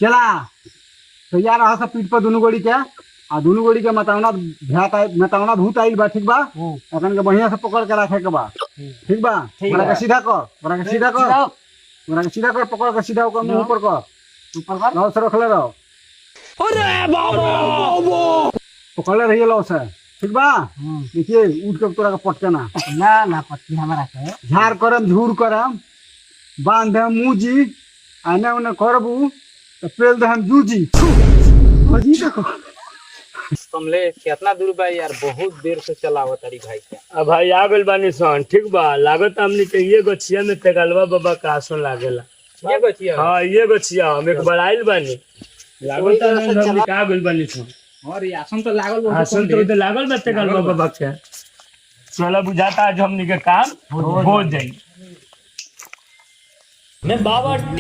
चला तैयार रहा सब पीठ पर दोनों गोड़ी के आ दोनों गोड़ी के मतावना भूत आइल बा। ठीक बा, अपन के बढ़िया से पकड़ के रखे के बा। ठीक बा, बड़ा के सीधा कर, बड़ा के सीधा कर, बड़ा के सीधा कर, पकड़ के सीधा कर, मुंह ऊपर कर, लाओ से रखले रहो। अरे बाबा पकड़ले रहिए लाओ से। ठीक बा, देखिए उठ के तोरा के पटकना ना पटकी हमारा के झाड़ करम झूर करम बांध मुजी आने उने करबू तो पेल दे हम जूजी अजी देखो। कमले कितना दूर बा यार, बहुत देर से चलावत तारी भाई के। अब भाई आ गइल बानी सन। ठीक बा, लागत हमनी के ये गछिया में तेगलवा बाबा का आसन लागेला। ये गछिया हां ये गछिया हम एक बार आइल बानी, लागत हमनी का गइल बानी सन। और ये आसन तो लागल बहुत, आसन तो लागल बा तेगलवा बाबा के। चलो बुझाता आज हमनी के काम हो जाई। मैं बाबा